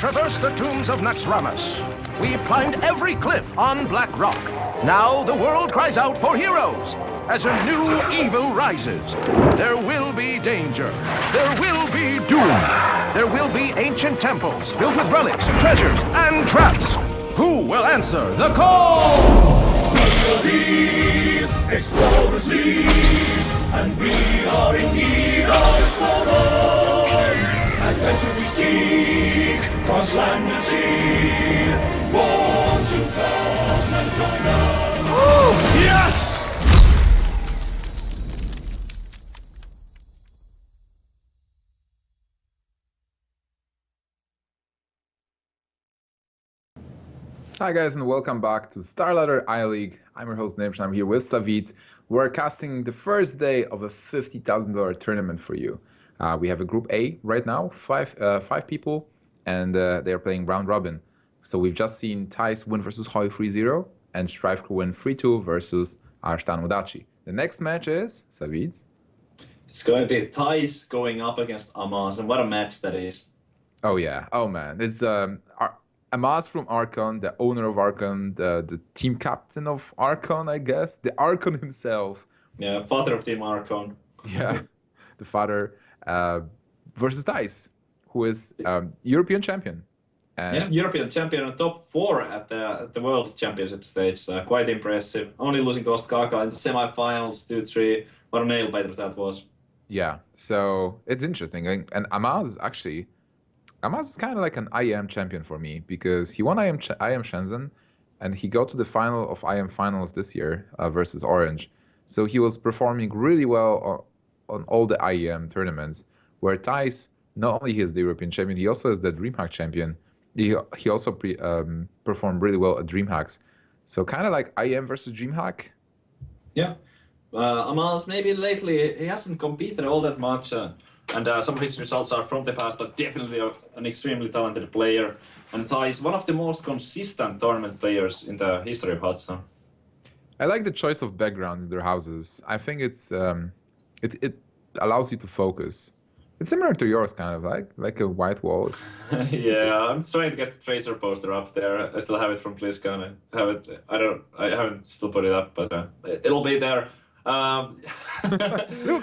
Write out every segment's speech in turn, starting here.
traversed the tombs of Naxxramas. We've climbed every cliff on Black Rock. Now the world cries out for heroes. As a new evil rises, there will be danger. There will be doom. There will be ancient temples filled with relics, treasures, and traps. Who will answer the call? Explorers lead, and we are in need of explorers. Adventure we seek, cross land and sea. Won't you come and join us? Oh, yes! Hi guys, and welcome back to StarLadder iLeague. I'm your host Nimsh, and I'm here with Savit. We're casting the first day of a $50,000 tournament for you. We have a Group A right now, five people, and they are playing round robin. So we've just seen Thijs win versus Hoy 3-0, and Strive Crew win 3-2 versus Arstan Udachi. The next match is, Savit? It's going to be Thijs going up against Amaz, and what a match that is. Oh yeah, oh man, it's Amaz from Archon, the owner of Archon, the team captain of Archon, I guess. The Archon himself. Yeah, father of Team Archon. Yeah, the father versus Thijs, who is European champion. And yeah, European champion on top 4 at the World Championship stage. Quite impressive. Only losing Ghost Kaka in the semifinals, 2-3. What a nail biter that was. Yeah, so it's interesting. And Amaz, actually, Amaz is kind of like an IM champion for me because he won IM Shenzhen and he got to the final of IM finals this year versus Orange. So he was performing really well on all the IEM tournaments, where Thijs, not only he is the European champion, he also is the DreamHack champion. He also performed really well at DreamHacks. So kind of like IEM versus DreamHack. Yeah. Amaz, maybe lately he hasn't competed all that much. And some of his results are from the past, but definitely an extremely talented player. And Thijs, one of the most consistent tournament players in the history of Hearthstone. I like the choice of background in their houses. I think it's it allows you to focus. It's similar to yours, kind of like a white wall. Yeah, I'm trying to get the Tracer poster up there. I still have it from BlizzCon. I haven't still put it up, but it'll be there. Look,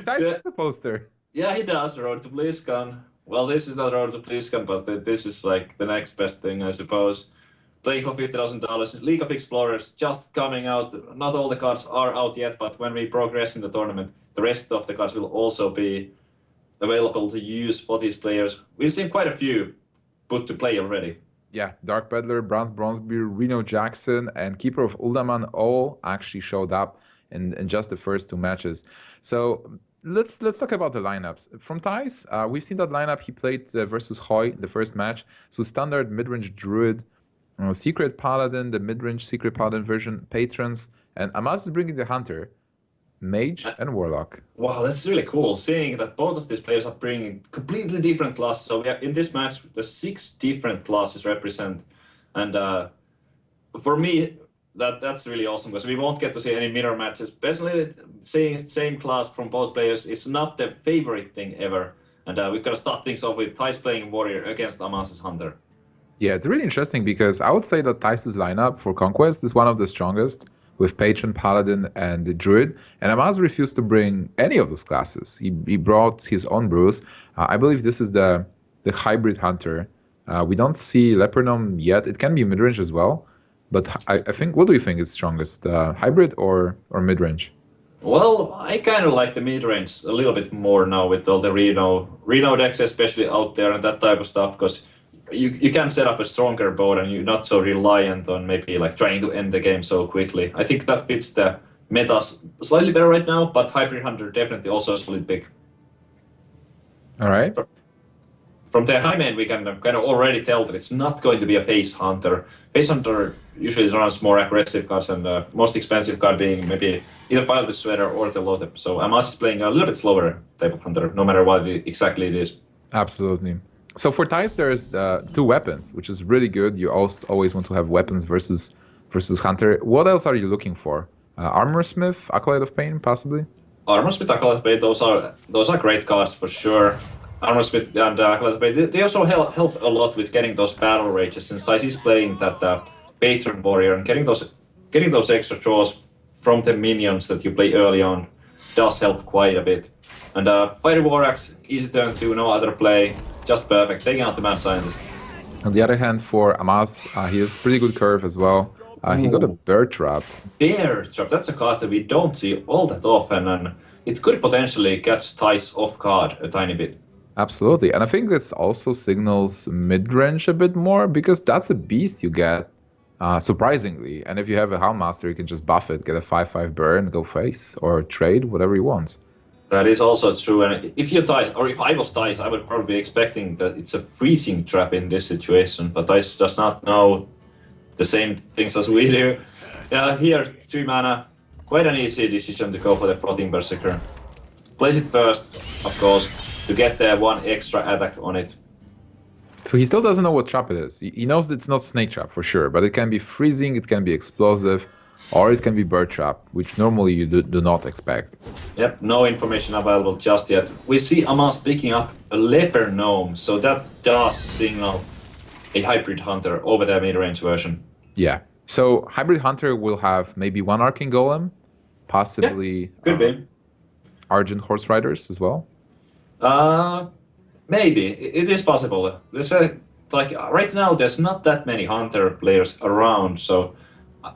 Thijs has a poster. Yeah, he does. Road to BlizzCon. Well, this is not Road to BlizzCon, but this is like the next best thing, I suppose. Playing for $50,000. League of Explorers just coming out. Not all the cards are out yet, but when we progress in the tournament, the rest of the cards will also be available to use for these players. We've seen quite a few put to play already. Yeah, Dark Peddler, Bronzebeard, Reno Jackson, and Keeper of Uldaman all actually showed up in just the first 2 matches. So let's talk about the lineups. From Thijs, we've seen that lineup he played versus Hoy in the first match. So standard mid-range Druid, Secret Paladin, the mid-range Secret Paladin version, Patrons, and Amaz is bringing the Hunter, Mage, and Warlock. Wow, that's really cool, seeing that both of these players are bringing completely different classes. So we have, in this match, the 6 different classes represent. And for me, that's really awesome because we won't get to see any mirror matches. Personally, seeing the same class from both players is not the favorite thing ever. And we're going to start things off with Thijs playing Warrior against Amaz's Hunter. Yeah, it's really interesting because I would say that Thijs' lineup for Conquest is one of the strongest, with Patron, Paladin, and the Druid. And Amaz refused to bring any of those classes. He brought his own brews. I believe this is the hybrid Hunter. We don't see Leopardom yet. It can be mid-range as well. But I think, what do you think is strongest, hybrid or mid-range? Well, I kind of like the mid-range a little bit more now with all the Reno decks, especially out there and that type of stuff, because you can set up a stronger board and you're not so reliant on maybe like trying to end the game so quickly. I think that fits the meta slightly better right now, but Hybrid Hunter definitely also a solid pick. All right. From the high main, we can kind of already tell that it's not going to be a Face Hunter. Face Hunter usually runs more aggressive cards, and the most expensive card being maybe either Pile the Sweater or the Lotep. So Amaz is playing a little bit slower type of Hunter, no matter what exactly it is. Absolutely. So for Thijs, there's 2 weapons, which is really good. You always want to have weapons versus Hunter. What else are you looking for? Armorsmith, Acolyte of Pain, possibly? Armorsmith, Acolyte of Pain, those are great cards for sure. Armor Smith and they also help a lot with getting those battle rages, since Thijs is playing that Patron Warrior, and getting those extra draws from the minions that you play early on does help quite a bit. And Fire Warrax, easy turn 2, no other play, just perfect, taking out the Mad Scientist. On the other hand, for Amaz, he has pretty good curve as well. He got a Bear Trap. Bear Trap, that's a card that we don't see all that often, and it could potentially catch Thijs off guard a tiny bit. Absolutely, and I think this also signals mid-range a bit more, because that's a beast you get, surprisingly. And if you have a Houndmaster, you can just buff it, get a 5/5 burn, go face, or trade, whatever you want. That is also true, and if you're Thijs, or if I was Thijs, I would probably be expecting that it's a freezing trap in this situation, but Thijs does not know the same things as we do. Yeah, here, 3 mana, quite an easy decision to go for the Floating Berserker. Place it first, of course, to get the 1 extra attack on it. So he still doesn't know what trap it is. He knows it's not Snake Trap for sure, but it can be freezing, it can be explosive, or it can be Bird Trap, which normally you do not expect. Yep, no information available just yet. We see Amaz picking up a Leper Gnome, so that does signal a Hybrid Hunter over the mid-range version. Yeah. So Hybrid Hunter will have maybe 1 Arcane Golem, possibly Could be. Argent Horse Riders as well. Maybe it is possible. There's right now there's not that many Hunter players around, so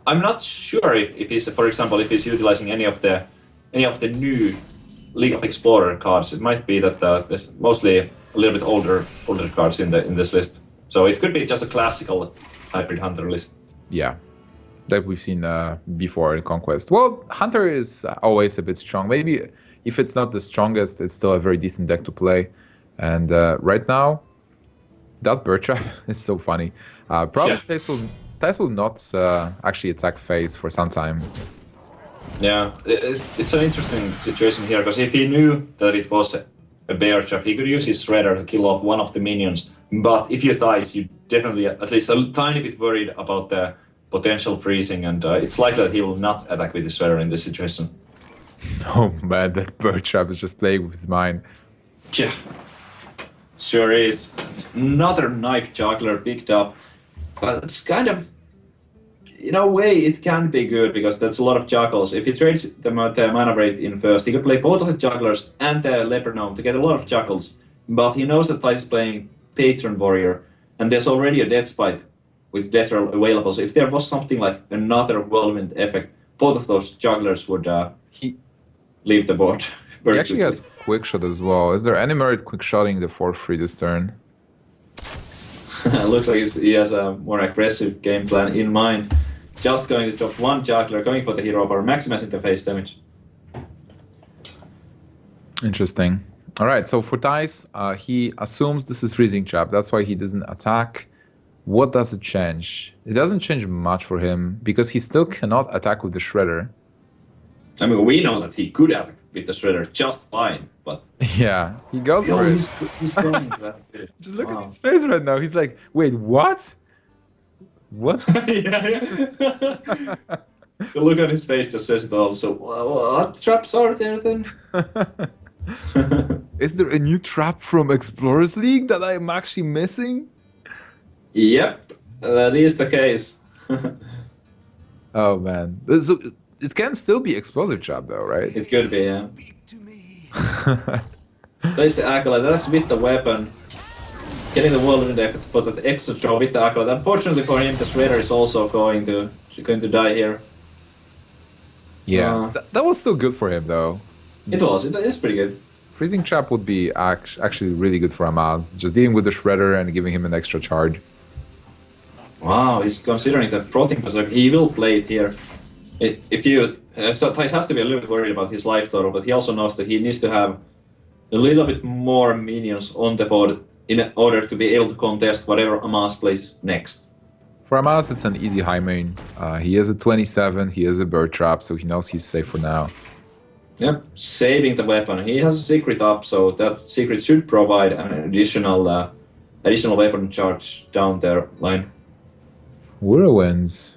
I'm not sure if he's, for example, if he's utilizing any of the new League of Explorer cards. It might be that there's mostly a little bit older cards in this list. So it could be just a classical Hybrid Hunter list. Yeah, that we've seen before in Conquest. Well, Hunter is always a bit strong. Maybe if it's not the strongest, it's still a very decent deck to play. And right now, that Bird Trap is so funny. Probably Thijs will not actually attack phase for some time. Yeah, it's an interesting situation here, because if he knew that it was a Bear Trap, he could use his Shredder to kill off one of the minions. But if you Thijs, you definitely at least a tiny bit worried about the potential freezing, and it's likely that he will not attack with his Shredder in this situation. Oh man, that Bird Trap is just playing with his mind. Yeah, sure is. Another Knife Juggler picked up. But it's kind of, in a way, it can be good, because that's a lot of juggles. If he trades the mana rate in first, he could play both of the jugglers and the Leper Gnome to get a lot of juggles. But he knows that Thijs is playing Patron Warrior, and there's already a Death Spite with Death Roll available. So if there was something like another Whirlwind effect, both of those jugglers would leave the board. He actually has Quick Shot as well. Is there any merit Quick Shotting the 4/3 this turn? Looks like he has a more aggressive game plan in mind. Just going to drop 1 juggler, going for the hero power, maximizing the face damage. Interesting. All right, so for Thijs, he assumes this is Freezing Trap. That's why he doesn't attack. What does it change? It doesn't change much for him, because he still cannot attack with the Shredder. I mean, we know that he could attack with the Shredder just fine, but... Yeah, he goes for it. He's going to that. Just look at his face right now. He's like, wait, what? What? yeah. The look on his face just says it all. So, what traps are there then? Is there a new trap from Explorers League that I'm actually missing? Yep, that is the case. Oh man, so it can still be explosive trap though, right? It could be, yeah. Place the Acolyte, that's with the weapon. Getting the Whirlwind effect, but that extra draw with the Acolyte. Unfortunately for him, the Shredder is also going to die here. Yeah, that was still good for him though. It is pretty good. Freezing Trap would be actually really good for Amaz. Just dealing with the Shredder and giving him an extra charge. Wow, he's considering that Floating Berserker. He will play it here. Thijs has to be a little bit worried about his life total, but he also knows that he needs to have a little bit more minions on the board in order to be able to contest whatever Amaz plays next. For Amaz, it's an easy high main. He has a 27, he has a Bird Trap, so he knows he's safe for now. Yep, saving the weapon. He has a secret up, so that secret should provide an additional weapon charge down their line. Whirlwinds.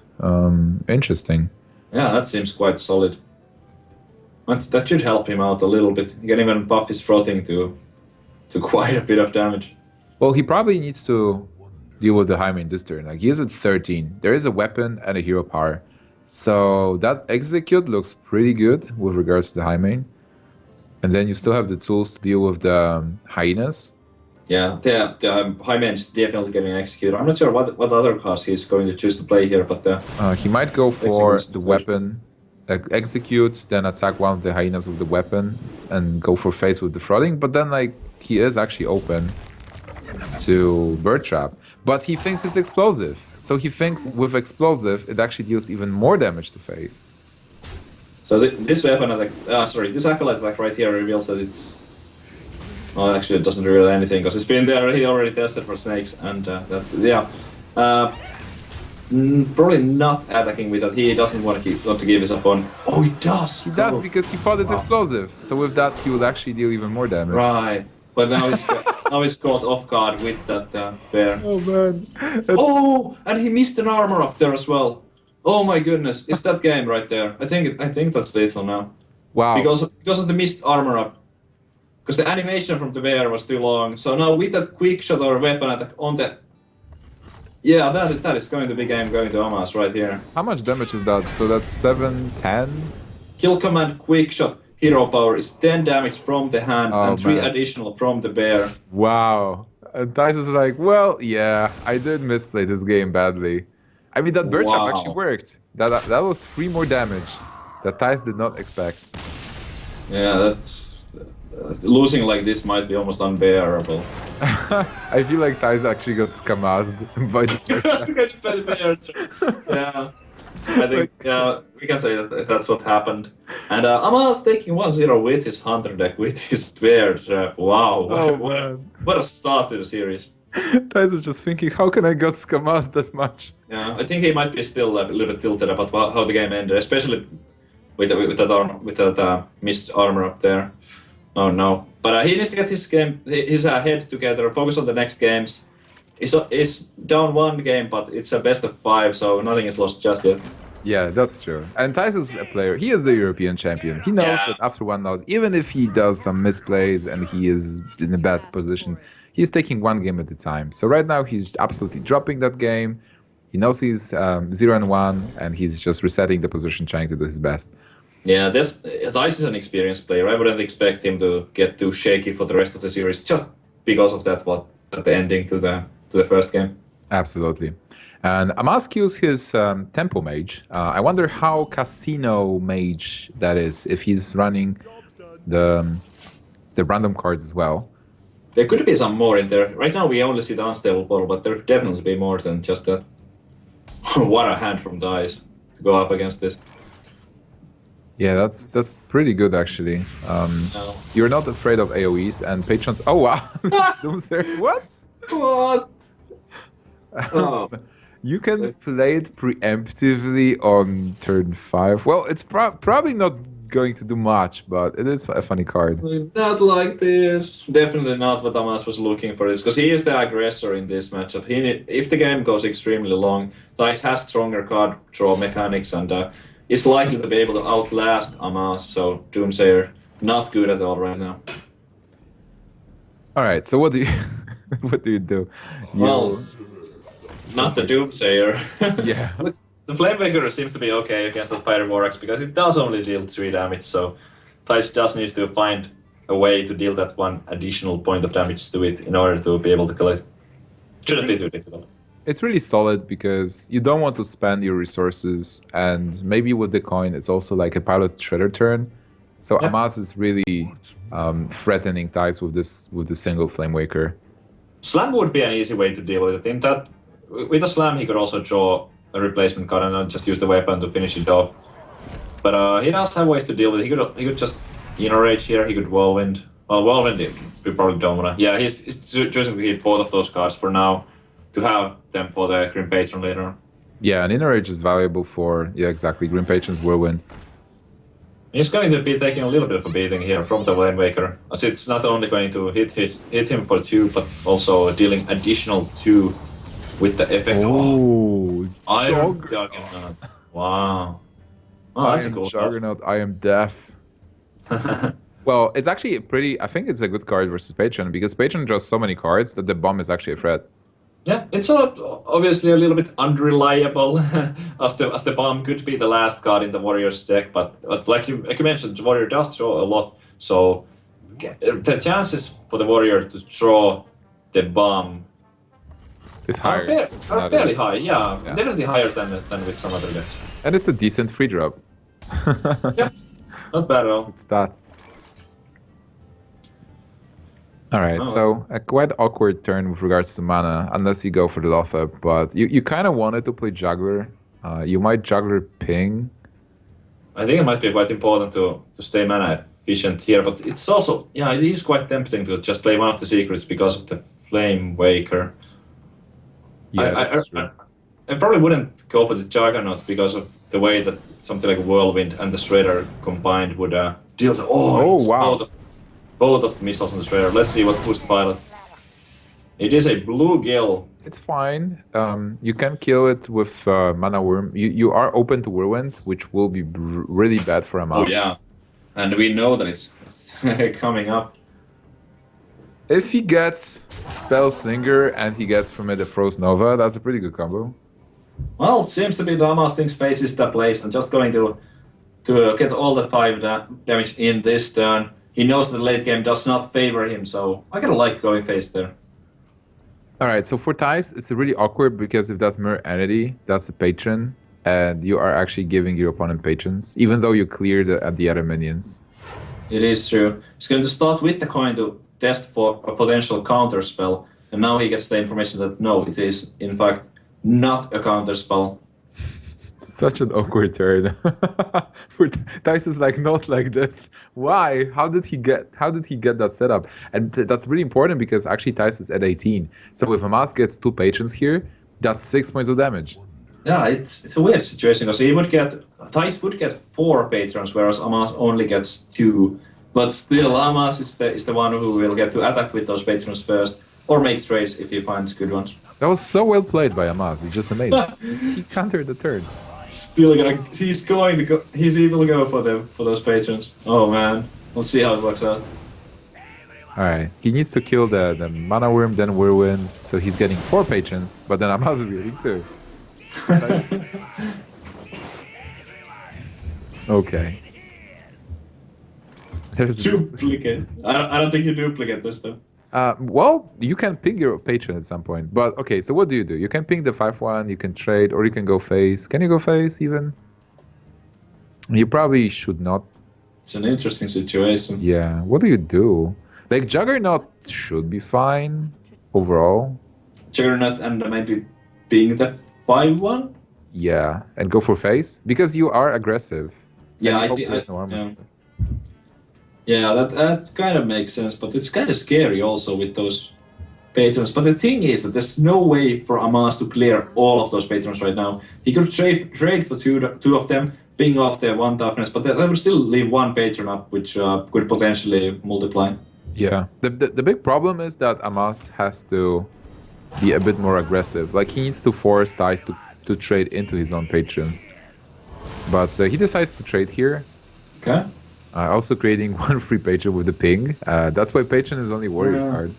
Interesting. Yeah, that seems quite solid. That should help him out a little bit. He can even buff his frothing to to quite a bit of damage. Well, he probably needs to deal with the high main this turn. Like, he is at 13. There is a weapon and a hero power. So that execute looks pretty good with regards to the high main. And then you still have the tools to deal with the hyenas. Yeah, the high man's definitely getting executed. I'm not sure what other cards he's going to choose to play here, but He might go for Execute's the the weapon, execute, then attack one of the hyenas with the weapon, and go for face with the flooding. But then, like, he is actually open to bird trap. But he thinks it's explosive. So he thinks with explosive, it actually deals even more damage to face. so this weapon attack, this acolyte attack right here reveals that it's. Well, actually, it doesn't reveal anything because it's been there. He already tested for snakes, and probably not attacking with that. He doesn't want to give his up on. Oh, he does. He does because he thought it's explosive. So with that, he will actually deal even more damage. Right, but now he's caught off guard with that bear. Oh man! Oh, and he missed an armor up there as well. Oh my goodness, it's that game right there. I think that's lethal now. Wow! Because of the missed armor up. Because the animation from the bear was too long. So now with that quick shot or weapon attack on the... Yeah, that is going to be game going to Amaz right here. How much damage is that? So that's 7, 10? Kill command, quick shot, hero power is 10 damage from the hand and 3 additional from the bear. Wow. And Thijs is like, well, yeah, I did misplay this game badly. I mean, that bird trap actually worked. That was 3 more damage that Thijs did not expect. Yeah, that's... losing like this might be almost unbearable. I feel like Thijs actually got scamazed by the bird trap. Yeah. I think we can say that that's what happened. And Amaz taking 1-0 with his hunter deck, with his bear trap. Wow. Oh, what a start to the series. Thijs is just thinking, how can I got scamazed that much? Yeah, I think he might be still a little bit tilted about how the game ended, especially with that missed armor up there. Oh no! But he needs to get his head together, focus on the next games. It's down 1 game, but it's a best of 5, so nothing is lost just yet. Yeah, that's true. And Thijs is a player. He is the European champion. He knows that after 1 loss, even if he does some misplays and he is in a bad position, he's taking 1 game at a time. So right now he's absolutely dropping that game. He knows he's 0-1, and he's just resetting the position, trying to do his best. Yeah, Thijs is an experienced player. I wouldn't expect him to get too shaky for the rest of the series, just because of that. At the ending to the first game. Absolutely. And Amaz kills his tempo mage. I wonder how casino mage that is. If he's running the random cards as well. There could be some more in there. Right now we only see the unstable bottle, but there could definitely be more than just that. What a hand from Thijs to go up against this. Yeah, that's pretty good actually. No. You're not afraid of AoEs and patrons. Oh wow! Doomsayer. What? What? Oh. You can play it preemptively on turn 5. Well, it's probably not going to do much, but it is a funny card. Not like this. Definitely not what Amaz was looking for this, because he is the aggressor in this matchup. If the game goes extremely long, Thijs has stronger card draw mechanics and is likely to be able to outlast Amaz, so Doomsayer not good at all right now. All right, so what do you what do you do? Well, not the Doomsayer. Yeah. The Flamewaker seems to be okay against the Fire Vorax because it does only deal 3 damage, so Thijs just needs to find a way to deal that 1 additional point of damage to it in order to be able to kill it. Shouldn't be too difficult. It's really solid because you don't want to spend your resources, and maybe with the coin it's also like a pilot shredder turn. So yeah. Amaz is really threatening Thijs with the single Flamewaker. Slam would be an easy way to deal with it. In that, with a slam he could also draw a replacement card and not just use the weapon to finish it off. But he does have ways to deal with it. He could just Inner Rage here, he could Whirlwind. Well, Whirlwind we probably don't wanna. Yeah, he's choosing to keep both of those cards for now, to have them for the Grim Patron later on. Yeah, and Inner Rage is valuable for, yeah, exactly, Grim Patron's Whirlwind. He's going to be taking a little bit of a beating here from the Flamewaker, as it's not only going to hit him for 2, but also dealing additional 2 with the effect. Oh, Iron Juggernaut. Wow. Oh, that's a cool Juggernaut, I am deaf. Well, it's actually I think it's a good card versus Patron, because Patron draws so many cards that the bomb is actually a threat. Yeah, it's obviously a little bit unreliable, as the bomb could be the last card in the Warriors deck, but like you mentioned, the Warrior does draw a lot, so the chances for the Warrior to draw the bomb It's higher. are fairly high, yeah, definitely higher than with some other decks. And it's a decent free drop. Yeah, not bad at all. It's stats. Alright, Oh. so a quite awkward turn with regards to mana, unless you go for the Lothar, but you kind of wanted to play Juggler. You might Juggler Ping. I think it might be quite important to stay mana efficient here, but it's also, yeah, it is quite tempting to just play one of the secrets because of the Flame Waker. Yeah, that's true. I probably wouldn't go for the Juggernaut because of the way that something like Whirlwind and the Shredder combined would deal the... Oh, wow. Both of the missiles on the Shredder. Let's see what boost pilot. It is a blue gill. It's fine. You can kill it with Mana Worm. You are open to Whirlwind, which will be really bad for Amaz. Oh yeah, and we know that it's coming up. If he gets Spell Slinger and he gets from it a Frost Nova, that's a pretty good combo. Well, it seems to be the Amaz thinks Face is the place and just going to get all the 5 damage in this turn. He knows that the late game does not favor him, so I kind of like going Face there. Alright, so for Thijs, it's really awkward because if that's Mirror Entity, that's a patron, and you are actually giving your opponent patrons, even though you clear the other minions. It is true. He's going to start with the coin to test for a potential counter spell, and now he gets the information that no, it is in fact not a counter spell. Such an awkward turn. For Thijs is like, not like this. Why? How did he get that setup? And that's really important because actually Thijs is at 18. So if Amaz gets 2 patrons here, that's 6 points of damage. Yeah, it's a weird situation because Thijs would get 4 patrons, whereas Amaz only gets 2. But still, Amaz is the one who will get to attack with those patrons first, or make trades if he finds good ones. That was so well played by Amaz. It's just amazing. He countered the turn. Still he's able to go for those patrons. Oh man, let's see how it works out. Alright, he needs to kill the Mana Worm, then Whirlwind, so he's getting 4 patrons, but then Amaz is getting 2. Nice. Okay. There's Duplicate. I don't think you duplicate this though. well, you can ping your patron at some point, but okay, so what do? You can ping the 5-1, you can trade, or you can go face. Can you go face even? You probably should not. It's an interesting situation. Yeah, what do you do? Like, Juggernaut should be fine overall. Juggernaut and maybe being the 5-1? Yeah, and go for face, because you are aggressive. Yeah, And I think... there's no armor yeah. spell. Yeah, that kind of makes sense, but it's kind of scary also with those patrons. But the thing is that there's no way for Amaz to clear all of those patrons right now. He could trade for two of them, ping off their 1 toughness, but that would still leave 1 patron up, which could potentially multiply. Yeah, the big problem is that Amaz has to be a bit more aggressive. Like, he needs to force Thijs to trade into his own patrons. But he decides to trade here. Okay. Also creating 1 free patron with the ping. That's why patron is only warrior card.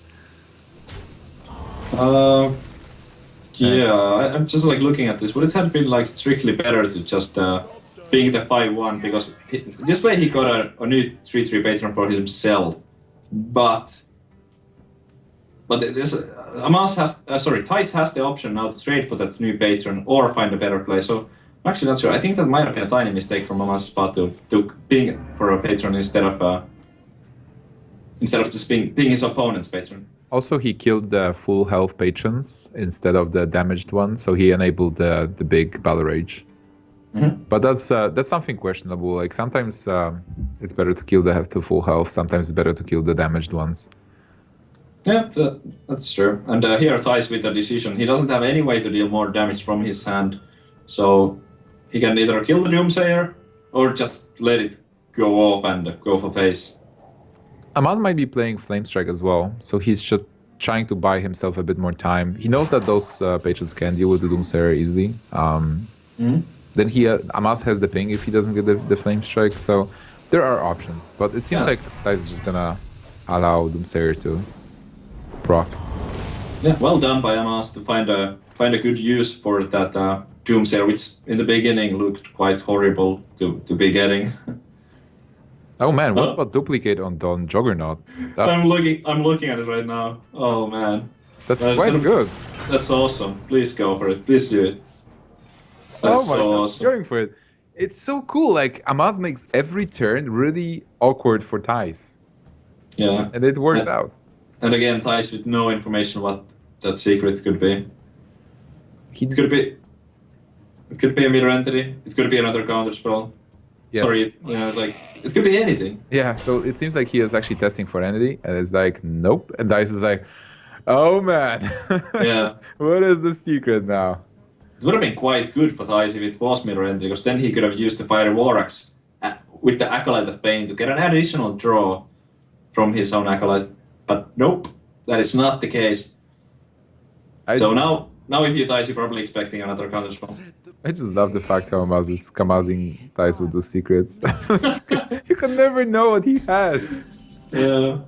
Yeah, I'm just like looking at this. Would it have been like strictly better to just ping the 5-1 because this way he got a new 3/3 patron for himself, but this Amaz has Thijs has the option now to trade for that new patron or find a better play. So I'm actually not sure. I think that might have been a tiny mistake from Amaz's part to ping for a patron instead of just ping his opponent's patron. Also, he killed the full health patrons instead of the damaged one, so he enabled the big battle rage. Mm-hmm. But that's something questionable. Like, sometimes it's better to kill the full health. Sometimes it's better to kill the damaged ones. Yeah, that's true. And here Thijs with the decision. He doesn't have any way to deal more damage from his hand, so he can either kill the Doomsayer or just let it go off and go for face. Amaz might be playing Flamestrike as well, so he's just trying to buy himself a bit more time. He knows that those patrons can deal with the Doomsayer easily. Then Amaz has the ping if he doesn't get the Flamestrike, so There are options, but it seems Yeah. like Thijs is just gonna allow Doomsayer to proc. Yeah, well done by Amaz to find a good use for that Doomsayer, which in the beginning looked quite horrible to be getting. Oh man, what Oh. about duplicate on Juggernaut? That's I'm looking at it right now. Oh man, quite good. That's awesome. Please go for it. Please do it. That's Oh my so god, awesome. going for it. It's so cool. Like Amaz makes every turn really awkward for Thijs, Yeah. and it works And- out. And again, Thijs with no information what that secret could be. It could be a mirror entity. It could be another counter spell. Yes. Sorry, like it could be anything. Yeah, so it seems like he is actually testing for an entity, and it's like, nope. And Thijs is like, oh man. Yeah. What is the secret now? It would have been quite good for Thijs if it was mirror entity, because then he could have used the Fire Warlocks with the Acolyte of Pain to get an additional draw from his own Acolyte. But nope, that is not the case. So now if you Thijs, you're probably expecting another counter spell. I just love the fact how Amaz is kamazing Thijs with those secrets. You can never know what he has. Yeah.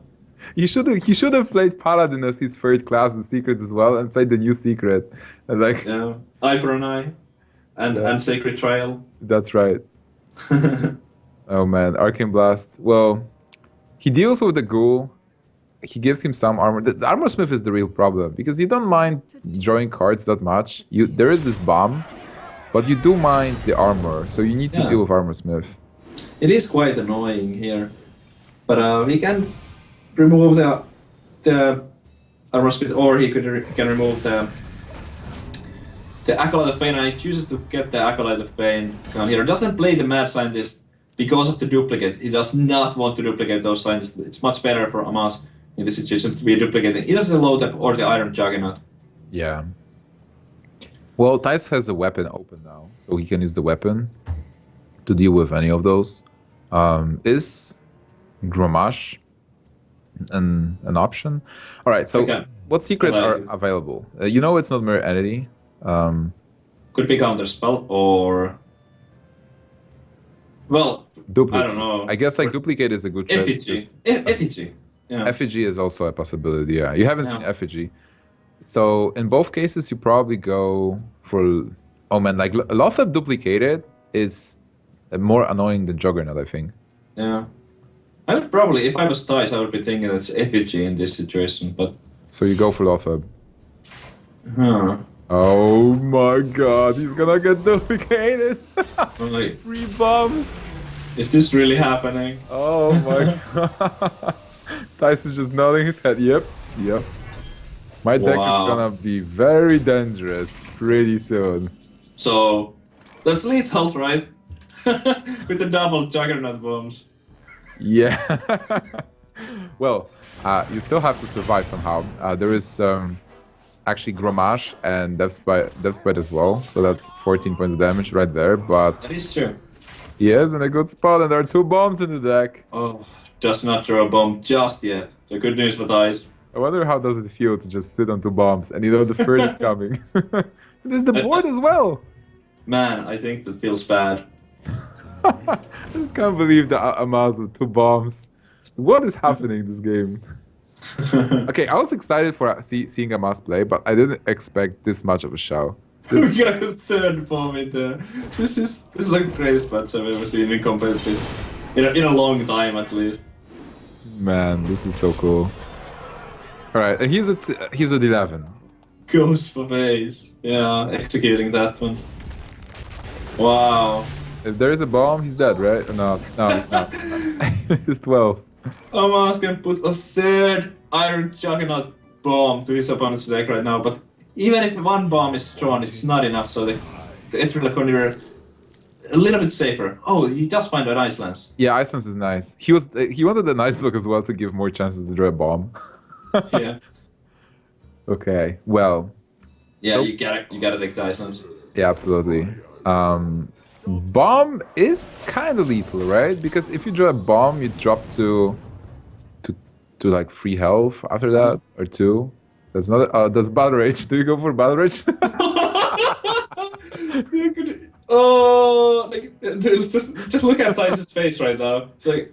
He should have played Paladin as his third class with secrets as well, and played the new secret. And like, Yeah. Eye for an eye. And Sacred Trail. that's right. Oh man, Arcane Blast. Well, he deals with the ghoul. He gives him some armor. The Armor Smith is the real problem, because you don't mind drawing cards that much. There is this bomb, but you do mind the armor, so you need to Yeah. deal with Armor Smith. It is quite annoying here. But we can remove the Armor Smith, or he can remove the Acolyte of Pain, and he chooses to get the Acolyte of Pain down here. Doesn't play the Mad Scientist because of the duplicate. He does not want to duplicate those scientists. It's much better for Amaz in this situation to be duplicating either the Loatheb or the Iron Juggernaut. Yeah. Well, Thijs has a weapon open now, so he can use the weapon to deal with any of those. Is Grommash an option? All right, so Okay. what secrets I are like it. available? You know it's not Mirror Entity. Could be Counterspell or... Well, Duplicate. I don't know. I guess like Duplicate is a good choice. Effigy. Effigy. Yeah. Effigy is also a possibility, yeah. You haven't seen Yeah. Effigy. So in both cases, you probably go for... Oh man, like Lothab Duplicated is more annoying than Juggernaut, I think. Yeah. I would probably, if I was Thijs, I would be thinking it's Effigy in this situation, but... So you go for Lothab. Huh. Oh my god, he's gonna get duplicated! Like, 3 bombs! is this really happening? Oh my god. Thijs is just nodding his head. Yep. My deck Wow. is gonna be very dangerous pretty soon. So, that's lethal, right? With the double Juggernaut bombs. Yeah. Well, you still have to survive somehow. There is actually Grommash and Death's Bite as well, so that's 14 points of damage right there, but That is true. he is in a good spot and there are 2 bombs in the deck. Oh, does not throw a bomb just yet. So good news for Thijs. I wonder how does it feel to just sit on 2 bombs and you know the third is coming. There's the board as well. Man, I think that feels bad. I just can't believe the Amaz with 2 bombs. What is happening in this game? Okay, I was excited for seeing Amaz play, but I didn't expect this much of a show. We got a third bomb in there. This is like the greatest match I've ever seen in competitive. In a long time, at least. Man, this is so cool. All right, and he's at 11. Goes for face. Yeah, executing that one. Wow. If there is a bomb, he's dead, right? Or no, he's not. He's 12. Amaz can put a third Iron Juggernaut bomb to his opponent's deck right now, but even if 1 bomb is thrown, it's not enough, so the Ethereal Conjurer a little bit safer. Oh, he does find an Ice Lance. Yeah, Ice Lance is nice. He wanted the nice block as well to give more chances to draw a bomb. Yeah. Okay, well, Yeah, So- you gotta take the Ice Lance. yeah, absolutely. Bomb is kind of lethal, right? Because if you draw a bomb, you drop to like 3 health after that, or 2. That's not. That's Battle Rage. Do you go for Battle Rage? Oh, like just look at Tyson's face right now. It's like,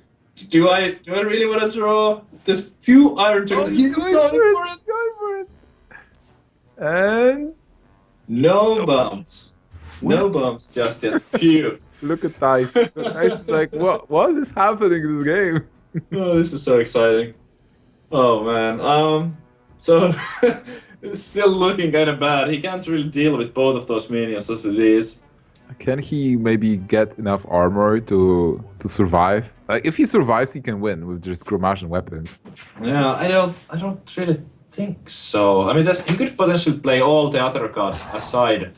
do I really want to draw? There's 2 Iron Dragon. He's going for it. Going for it. And No bumps. No What? bumps just yet. Phew. look at Thijs. Thijs is like, what is happening in this game? Oh, this is so exciting. Oh man. So it's still looking kind of bad. He can't really deal with both of those minions as it is. Can he maybe get enough armor to survive? Like, if he survives, he can win with just Gromage and weapons. Yeah, I don't really think so. I mean, he could potentially play all the other cards aside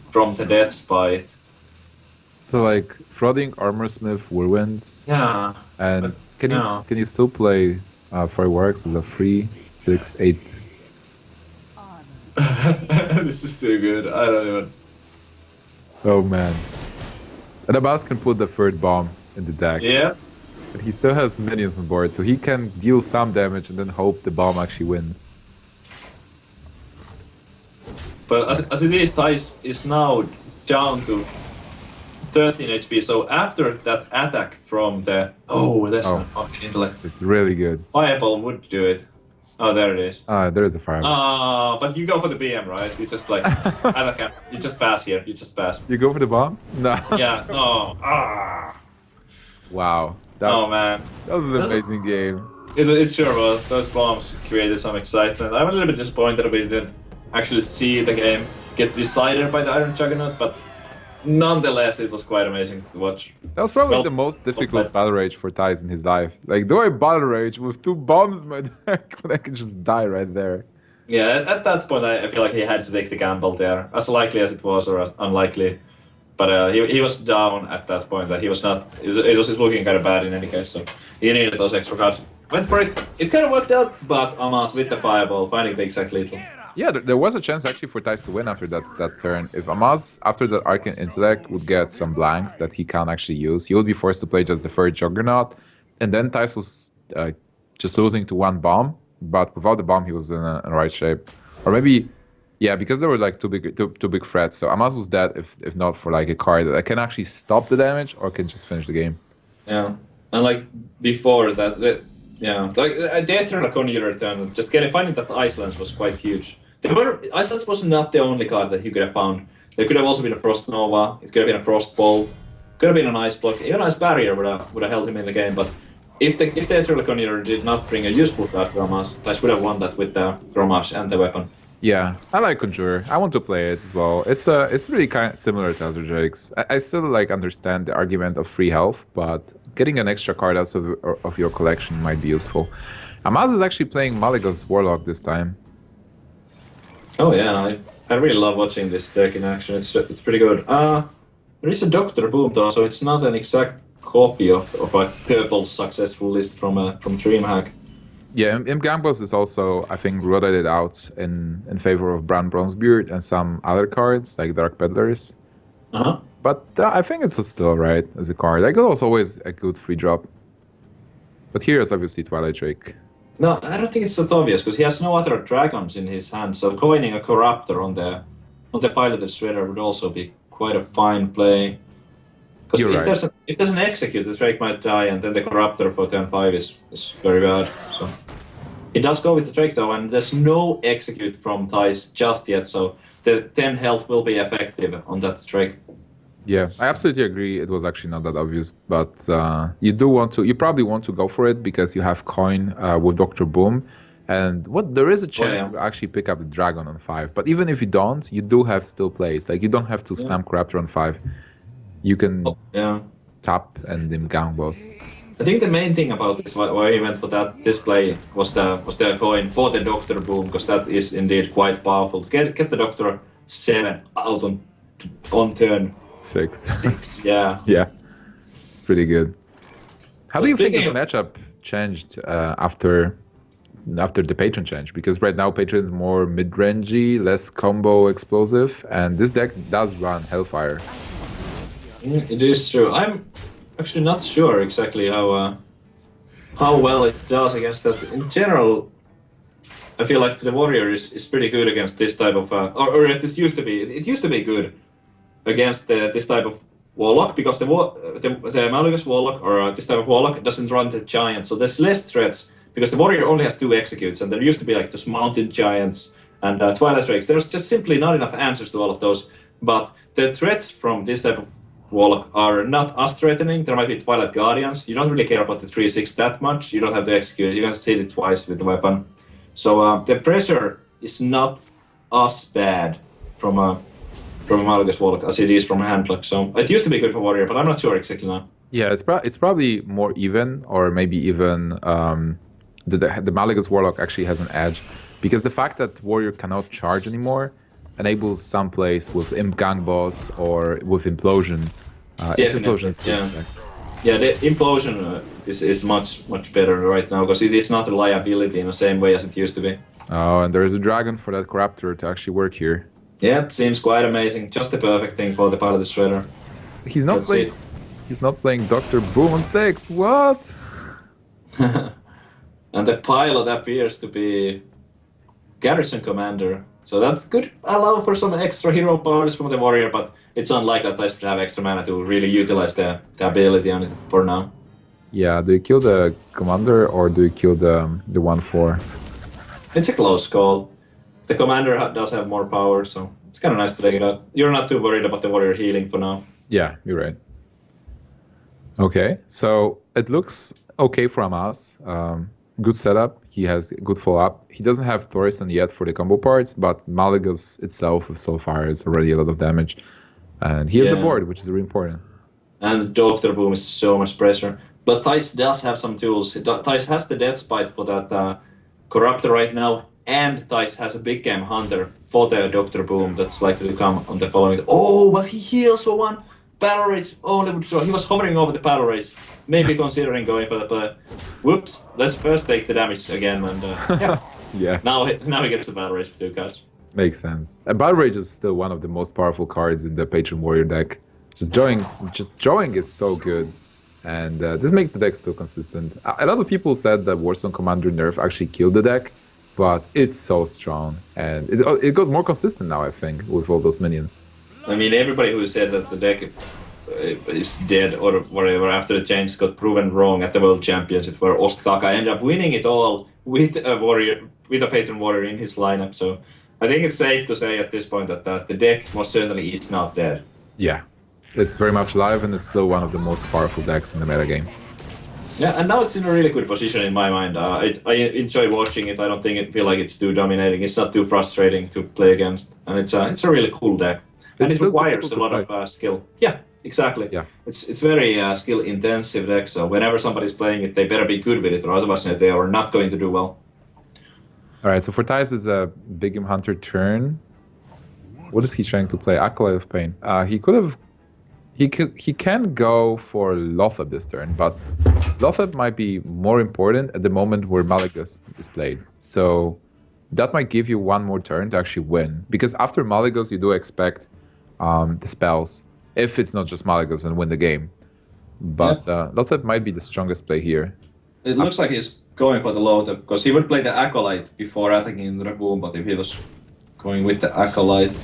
from the Death Spite. So like Flooding, Armorsmith, Whirlwinds, Yeah. and yeah. can you still play Fireworks as a 3, 6, 8? This is too good. I don't even. Oh man. And Amaz can put the 3rd bomb in the deck. Yeah. But he still has minions on board, so he can deal some damage and then hope the bomb actually wins. But as it is, Thijs is now down to 13 HP. So after that attack from the that's Oh. not fucking intellect. It's really good. Fireball would do it. Oh, there it is. There is a fireball. But you go for the BM, right? You just like attack. You just pass here. You just pass. You go for the bombs? No. Yeah. No. Wow. That Man. was an amazing game. It sure was. Those bombs created some excitement. I'm a little bit disappointed we didn't actually see the game get decided by the Iron Juggernaut, but nonetheless, it was quite amazing to watch. That was probably Well, the most difficult battle rage for Thijs in his life. Like, do I battle rage with 2 bombs in my deck when I can just die right there? Yeah, at that point, I feel like he had to take the gamble there, as likely as it was, or as unlikely. But he was down at that point. That he was not. It was looking kind of bad in any case. So he needed those extra cards. Went for it. It kind of worked out, but Amaz with the fireball, finding the exact lethal. Yeah, there was a chance actually for Thijs to win after that turn. If Amaz, after that Arcane Intellect, would get some blanks that he can't actually use, he would be forced to play just the 3rd Juggernaut. And then Thijs was just losing to 1 bomb, but without the bomb, he was in a right shape. Or maybe, yeah, because there were like two big threats. So Amaz was dead if not for like a card that can actually stop the damage or can just finish the game. Yeah, and like before that like the Eternal Conjurer turn, just finding that Icelands was quite huge. Icelands was not the only card that he could have found. There could have also been a Frost Nova, it could have been a Frost Bolt, could have been an Ice Block, even Ice Barrier would have held him in the game, but if the Eternal Conjurer did not bring a useful card for Amaz, Thijs would have won that with the Gromage and the weapon. Yeah, I like Conjurer. I want to play it as well. It's really kind of similar to Azure Drake's. I still like understand the argument of free health, but getting an extra card out of your collection might be useful. Amaz is actually playing Malygos Warlock this time. Oh yeah, I really love watching this deck in action. It's pretty good. There is a Dr. Boom though, so it's not an exact copy of a purple successful list from DreamHack. Yeah, Gambos is also, I think, rotated out in favor of Brown Bronzebeard and some other cards like Dark Peddlers. But I think it's still alright as a card. Like, it was always a good free drop. But here is obviously Twilight Drake. No, I don't think it's that obvious because he has no other dragons in his hand. So coining a Corruptor on the Piloted Shredder would also be quite a fine play. Because if there's an Execute, the Drake might die, and then the Corruptor for turn 5 is very bad. So he does go with the Drake though, and there's no Execute from Thijs just yet. So the 10 health will be effective on that Drake. Yeah, I absolutely agree. It was actually not that obvious, but you probably want to go for it because you have coin with Dr. Boom, and there is a chance to actually pick up the dragon on 5. But even if you don't, you do have still plays. Like, you don't have to stamp Corruptor on 5. You can tap and then gang boss. I think the main thing about this, why he went for that display, was the coin for the Dr. Boom, because that is indeed quite powerful. Get the Dr. 7 out on turn 6. Yeah. Yeah, it's pretty good. How do you think this speaking matchup changed after the patron change? Because right now patron is more mid-rangey, less combo explosive, and this deck does run Hellfire. It is true. I'm actually not sure exactly how well it does against that. In general, I feel like the Warrior is pretty good against this type of, or it used to be. It used to be good against this type of Warlock, because the Malgus Warlock, or this type of Warlock, doesn't run the Giants, so there's less threats, because the Warrior only has 2 executes, and there used to be like those Mounted Giants and Twilight Drakes. There's just simply not enough answers to all of those, but the threats from this type of Warlock are not as threatening. There might be Twilight Guardians. You don't really care about the 3/6 that much. You don't have to execute. You can hit it twice with the weapon. So the pressure is not as bad from a Malgus Warlock as it is from a Handlock. So it used to be good for Warrior, but I'm not sure exactly now. Yeah, it's probably more even, or maybe even the Malgus Warlock actually has an edge, because the fact that Warrior cannot charge anymore enables some plays with Imp Gang Boss or with Implosion. If Implosion is yeah, the Implosion is much better right now, because it is not a liability in the same way as it used to be. Oh, and there is a dragon for that Corruptor to actually work here. Yeah, it seems quite amazing. Just the perfect thing for the Pilot Shredder. He's not playing. He's not playing Dr. Boom on 6. What? And the pilot appears to be Garrison Commander. So that could allow for some extra hero powers from the Warrior, but it's unlikely that Thijs would have extra mana to really utilize the ability on it for now. Yeah, do you kill the Commander or do you kill the 1/4? It's a close call. The Commander does have more power, so it's kind of nice to take it out. You're not too worried about the Warrior healing for now. Yeah, you're right. Okay, so it looks okay for Amaz. Good setup. He has good follow-up. He doesn't have Thorison yet for the combo parts, but Malgus itself with Soulfire is already a lot of damage. And he has the board, which is really important. And Dr. Boom is so much pressure. But Thijs does have some tools. Thijs has the Death Spite for that Corruptor right now, and Thijs has a Big Game Hunter for the Dr. Boom that's likely to come on the following. Oh, but he heals for one! Battle Rage only would draw. He was hovering over the Battle Rage. Maybe considering going for the play. Whoops, let's first take the damage again, and yeah. Yeah. Now he gets the Battle Rage for 2 cards. Makes sense. And Battle Rage is still one of the most powerful cards in the Patron Warrior deck. Just drawing is so good. And this makes the deck still consistent. A lot of people said that Warstone Commander nerf actually killed the deck, but it's so strong. And it got more consistent now, I think, with all those minions. I mean, everybody who said that the deck is dead or whatever after the change got proven wrong at the World Championship, where Ostkaka ended up winning it all with a Warrior, with a Patron Warrior in his lineup. So I think it's safe to say at this point that the deck most certainly is not dead. Yeah, it's very much alive and it's still one of the most powerful decks in the metagame. Yeah, and now it's in a really good position in my mind. I enjoy watching it. I don't feel like it's too dominating. It's not too frustrating to play against, and it's a really cool deck. And it requires a lot of skill. Yeah, exactly. Yeah. It's very skill intensive deck, so whenever somebody's playing it, they better be good with it, or otherwise they are not going to do well. Alright, so for Thijs it's a Big Game Hunter turn. What is he trying to play? Acolyte of Pain. He can go for Lothep this turn, but Lothep might be more important at the moment where Malgus is played. So that might give you one more turn to actually win. Because after Malgus you do expect the spells, if it's not just Malgus, and win the game. But Lothep might be the strongest play here. It looks like he's going for the Lothep, because he would play the Acolyte before attacking the Boom, but if he was going with the Acolyte.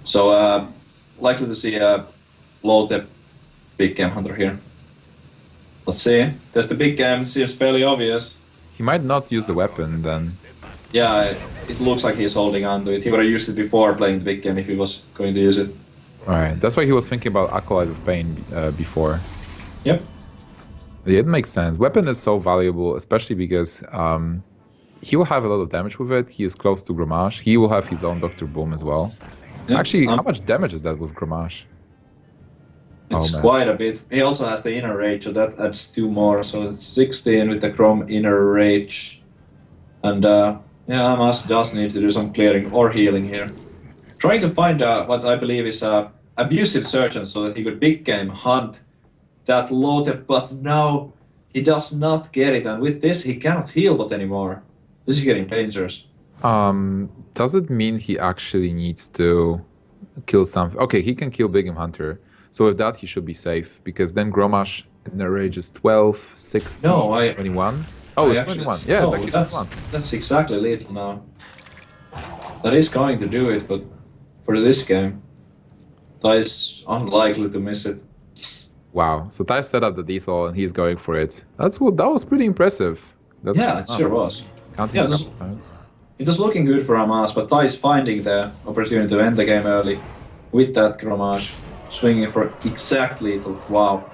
So likely to see a Lothep Big Game Hunter here. Let's see. There's the Big Game, seems fairly obvious. He might not use the weapon then. Yeah, it looks like he's holding on to it. He would have used it before playing the Big Game if he was going to use it. Alright, that's why he was thinking about Acolyte of Pain before. Yep. Yeah, it makes sense. Weapon is so valuable, especially because he will have a lot of damage with it. He is close to Grommash. He will have his own Dr. Boom as well. Yep. Actually, how much damage is that with Grommash? It's quite a bit. He also has the Inner Rage, so that adds 2 more. So it's 16 with the Grom Inner Rage. And Amaz does need to do some clearing or healing here. Trying to find what I believe is Abusive Surgeon so that he could Big Game hunt that Lothep, but now he does not get it. And with this, he cannot heal bot anymore. This is getting dangerous. Does it mean he actually needs to kill something? Okay, he can kill Big Game Hunter. So with that, he should be safe, because then Grommash in the rage is 12, 16, 21. Oh, it's 21. Yeah, it's actually 21. That's exactly lethal now. That is going to do it, but for this game. Thijs unlikely to miss it. Wow. So Thijs set up the lethal and he's going for it. That was pretty impressive. It sure was. Counting Yeah, a couple times. It was looking good for Amaz, but Thijs finding the opportunity to end the game early with that Grammage, swinging for exact lethal. Wow.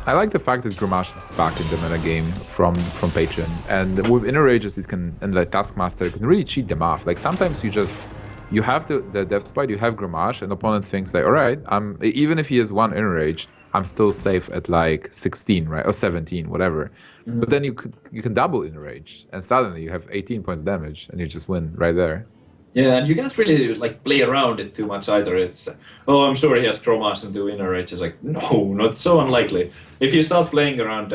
I like the fact that Grommash is back in the meta game from Patreon, and with inner rages it can, and like Taskmaster, it can really cheat them off. Like sometimes you have the death spite, you have Grommash, and opponent thinks like, all right, even if he has one inner rage, I'm still safe at like 16, right, or 17, whatever. Mm-hmm. But then you can double inner rage, and suddenly you have 18 points damage, and you just win right there. Yeah, and you can't really like play around it too much either. It's I'm sure he has Grommash and do inner rage. It's like no, not so unlikely. If you start playing around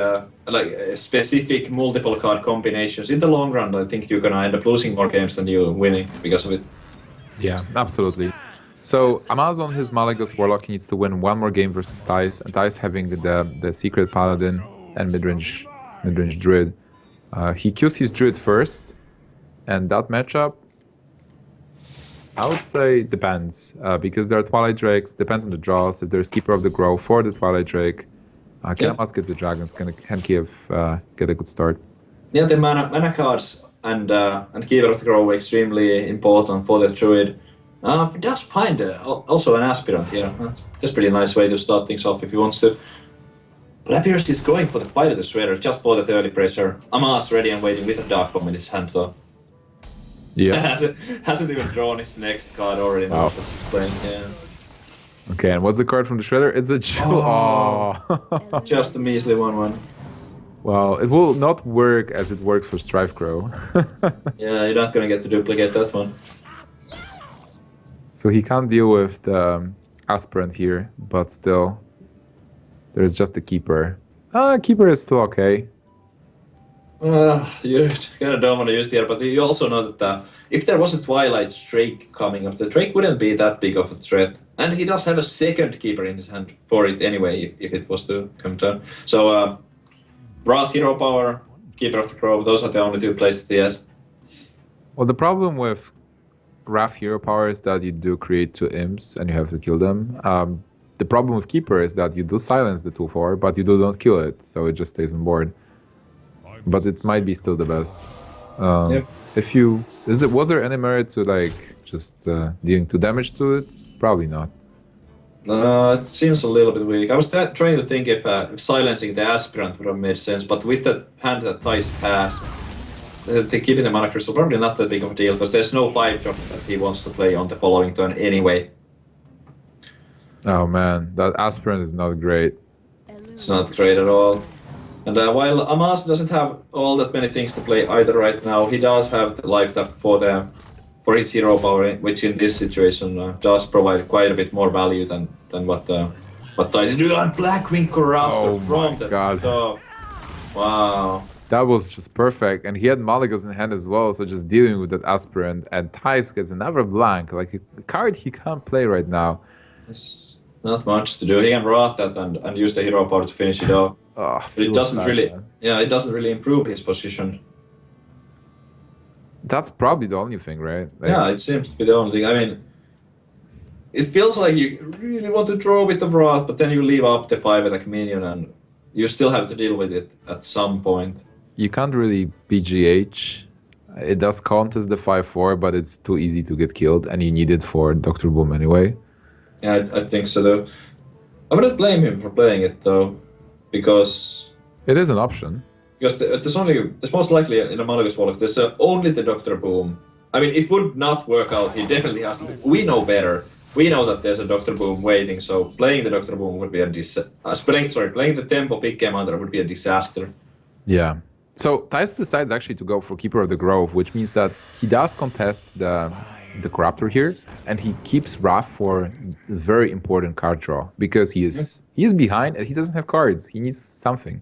specific multiple card combinations in the long run, I think you're gonna end up losing more games than you winning because of it. Yeah, absolutely. So Amaz on his Malagos Warlock, he needs to win one more game versus Thijs, and Thijs having the secret Paladin and midrange Druid. He kills his Druid first, and that matchup, I would say depends, because there are Twilight Drakes, depends on the draws. If there's Keeper of the Grove for the Twilight Drake, can Amaz get the Dragons? Can Kiev get a good start? Yeah, the mana cards and Keeper of the Grove are extremely important for the Druid. He does find also an Aspirant here. That's a pretty nice way to start things off if he wants to. But appears he's going for the Fight of the Shredder just for the early pressure. Amaz ready and waiting with a Dark Bomb in his hand though. Yeah. hasn't even drawn his next card already. Wow. Knows what he's playing. Yeah. Okay, and what's the card from the Shredder? It's a Jewel. Oh. Just a measly 1/1. Well, it will not work as it works for Strife Crow. Yeah, you're not gonna get to duplicate that one. So he can't deal with the Aspirant here, but still, there's just the Keeper. Keeper is still okay. You kind of don't want to use the air, but you also know that if there was a Twilight Drake coming up, the Drake wouldn't be that big of a threat. And he does have a second Keeper in his hand for it anyway, if it was to come down. So, Wrath, Hero Power, Keeper of the Grove, those are the only two places that he has. Well, the problem with Wrath Hero Power is that you do create 2 imps and you have to kill them. The problem with Keeper is that you do silence the 2/4, but you don't kill it, so it just stays on board. But it might be still the best. Yep. Was there any merit to like just dealing 2 damage to it? Probably not. It seems a little bit weak. I was trying to think if silencing the Aspirant would have made sense, but with the hand that Thijs has, keeping the Mana Crystal probably not that big of a deal, because there's no 5-drop that he wants to play on the following turn anyway. Oh man, that Aspirant is not great. It's not great at all. And while Amaz doesn't have all that many things to play either right now, he does have the life tap for his hero power, which in this situation does provide quite a bit more value than what Thijs do. And Blackwing Corruptor from the top. Wow. That was just perfect, and he had Malagos in hand as well, so just dealing with that Aspirant, and Thijs gets another blank, like a card he can't play right now. It's not much to do. He can Wrath that and use the hero power to finish it off. But it doesn't really improve his position. That's probably the only thing, right? Like, yeah, it seems to be the only thing. I mean, it feels like you really want to draw with the Wrath, but then you leave up the 5-attack minion, and you still have to deal with it at some point. You can't really BGH. It does count as the 5/4, but it's too easy to get killed, and you need it for Dr. Boom anyway. Yeah, I think so though. I wouldn't blame him for playing it though, because it is an option. Because there's most likely in a Malagos Warlock, there's only the Dr. Boom. I mean, it would not work out. He definitely has to. We know better. We know that there's a Dr. Boom waiting, so playing the Dr. Boom would be playing the Tempo Pick Commander would be a disaster. Yeah. So Thijs decides actually to go for Keeper of the Grove, which means that he does contest the Corruptor here, and he keeps Wrath for a very important card draw, because he is behind and he doesn't have cards. He needs something.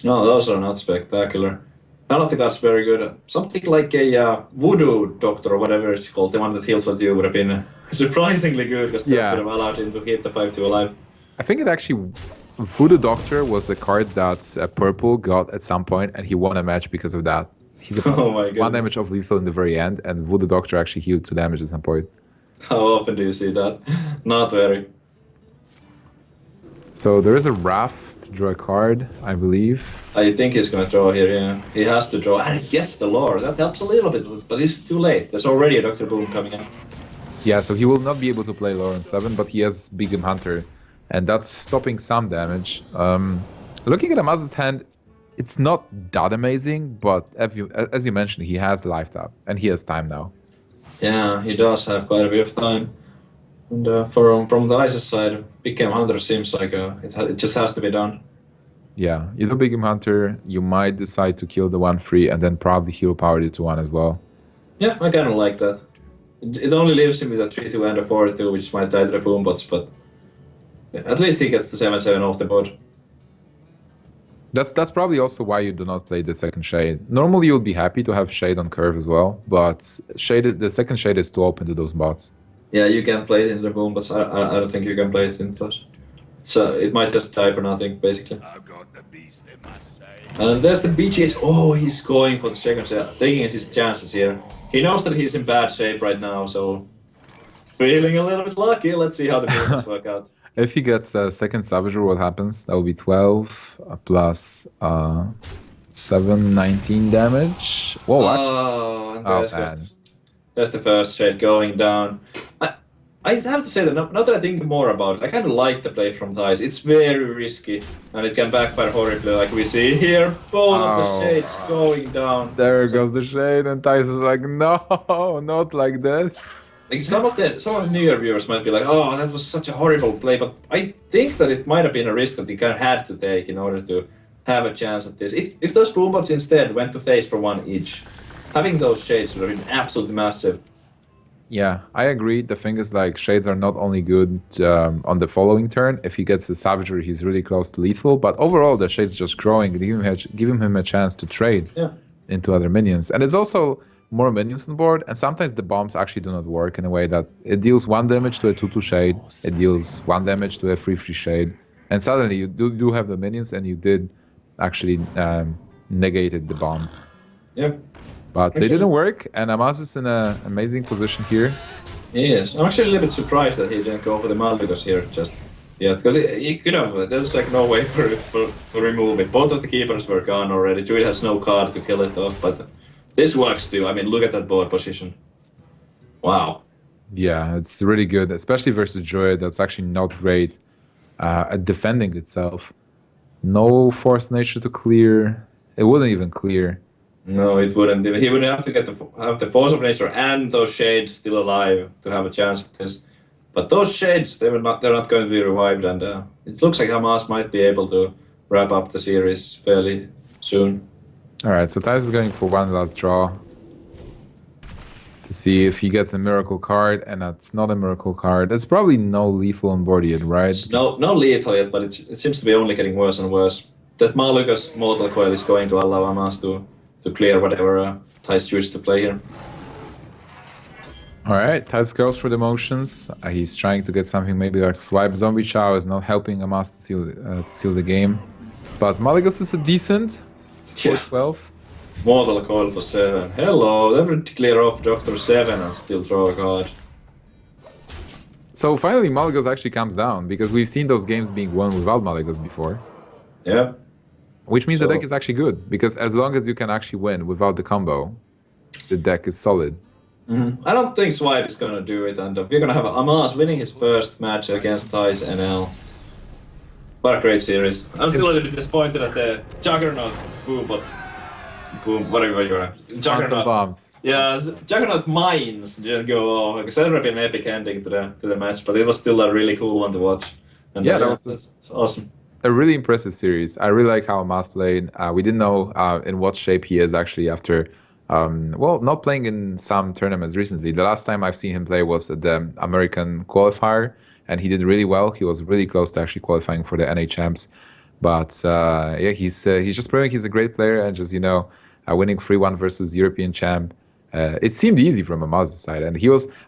No, those are not spectacular. None of the cards very good. Something like a Voodoo Doctor or whatever it's called, the one that heals with you, would have been surprisingly good, because that would have allowed him to hit the 5-2 alive. I think it actually... Voodoo Doctor was a card that Purple got at some point, and he won a match because of that. He's 1 damage of lethal in the very end, and Voodoo Doctor actually healed 2 damage at some point. How often do you see that? Not very. So there is a Wrath to draw a card, I believe. I think he's gonna draw here, yeah. He has to draw, and he gets the lore. That helps a little bit, but it's too late. There's already a Dr. Boom coming in. Yeah, so he will not be able to play Lore on 7, but he has Big Game Hunter, and that's stopping some damage. Looking at Amaz's hand, it's not that amazing, but as you mentioned, he has Life Tap, and he has time now. Yeah, he does have quite a bit of time. And from the Ice's side, Big Game Hunter seems like it just has to be done. Yeah, you do Big Game Hunter, you might decide to kill the 1/3 and then probably heal power it to 1 as well. Yeah, I kind of like that. It only leaves him with a 3-2 and a 4-2, which might die to the boom bots, but at least he gets the 7-7 off the board. That's probably also why you do not play the second Shade. Normally you would be happy to have Shade on curve as well, but the second Shade is too open to those bots. Yeah, you can play it in the boom, but I don't think you can play it in those. So it might just die for nothing, basically. I've got the beast in my sight. And there's the BGS. Oh, he's going for the second shot, taking his chances here. He knows that he's in bad shape right now, so feeling a little bit lucky. Let's see how the movements work out. If he gets a second Savager, what happens? That will be 12 plus 7, 19 damage. Whoa, Oh, and Oh, there's the first shade going down. I have to say that now that I think more about it, I kind of like the play from Thijs. It's very risky, and it can backfire horribly, like we see here. Both of the shades going down. There goes the Shade, and Thijs is like, no, not like this. Like some of the newer viewers might be like, "Oh, that was such a horrible play," but I think that it might have been a risk that he kind of had to take in order to have a chance at this. If those boombots instead went to face for 1 each, having those shades would have been absolutely massive. Yeah, I agree. The thing is, like, Shades are not only good on the following turn. If he gets the Savagery, he's really close to lethal. But overall, the Shades just growing, giving him a chance to trade into other minions. And it's also more minions on board. And sometimes the bombs actually do not work in a way that it deals 1 damage to a 2/2 Shade. It deals 1 damage to a 3/3 Shade. And suddenly you do have the minions, and you did actually negated the bombs. Yeah. But they didn't work, and Amaz is in an amazing position here. Yes, I'm actually a little bit surprised that he didn't go for the Malvikas here just yet, because he could have. There's like no way to remove it. Both of the keepers were gone already. Druid has no card to kill it off, but this works too. I mean, look at that board position. Wow. Yeah, it's really good, especially versus Druid. That's actually not great at defending itself. No Force Nature to clear. It wouldn't even clear. No, it wouldn't. He would have to have the Force of Nature and those shades still alive to have a chance at this. But those shades, they're not going to be revived, and it looks like Amaz might be able to wrap up the series fairly soon. All right, so Thijs is going for one last draw to see if he gets a miracle card, and that's not a miracle card. There's probably no lethal on board yet, right? No lethal yet, but it seems to be only getting worse and worse. That Malvikas Mortal Coil is going to allow Amaz to clear whatever Thijs chooses to play here. All right, Thijs goes for the motions. He's trying to get something maybe like Swipe. Zombie Chow is not helping Amaz to seal the game. But Malvikas is a decent 4-12. Mortal Coil for 7. Hello, they would clear off Doctor 7 and still draw a card. So finally Malvikas actually comes down, because we've seen those games being won without Malvikas before. Yeah. Which means the deck is actually good, because as long as you can actually win without the combo, the deck is solid. I don't think Swipe is going to do it, and we're going to have Amaz winning his first match against ThijsNL. What a great series. I'm still a little bit disappointed at the Juggernaut whatever you are. Juggernaut bombs. Yeah, Juggernaut Mines didn't go off, because that would have been an epic ending to the match, but it was still a really cool one to watch. And yeah, that's awesome. A really impressive series. I really like how Amaz played. We didn't know in what shape he is actually after, not playing in some tournaments recently. The last time I've seen him play was at the American qualifier, and he did really well. He was really close to actually qualifying for the NA champs. But yeah, he's just proving he's a great player, and just, winning 3-1 versus European champ. It seemed easy from Amaz's side, and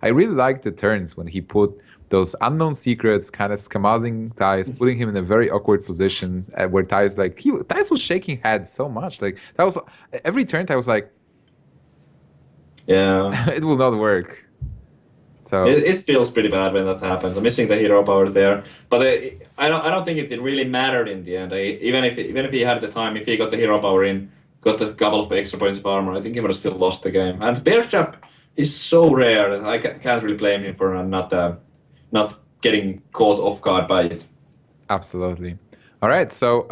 I really liked the turns when he put those unknown secrets, kind of skamazing Thijs, putting him in a very awkward position where Thijs was shaking head so much. Like, that was every turn Thijs was like, yeah, it will not work. So it feels pretty bad when that happens. I'm missing the hero power there, but I don't think it really mattered in the end. Even if he had the time, if he got the hero power in, got a couple of extra points of armor, I think he would have still lost the game. And Bear Trap is so rare that I can't really blame him for not getting caught off guard by it. absolutely. All right, so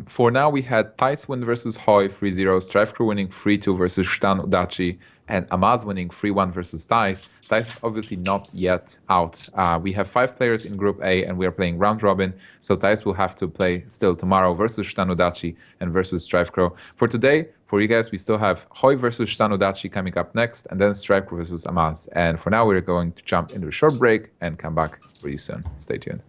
for now we had Thijs win versus Hoy 3-0, Strife Crew winning 3-2 versus Stan Udachi, and Amaz winning 3-1 versus Thijs. Thijs is obviously not yet out. We have 5 players in Group A, and we are playing round robin, so Thijs will have to play still tomorrow versus Stan Udachi and versus Strife Crow. For today, for you guys, we still have Hoy versus Stan Udachi coming up next, and then Strife Crow versus Amaz. And for now, we're going to jump into a short break and come back pretty soon. Stay tuned.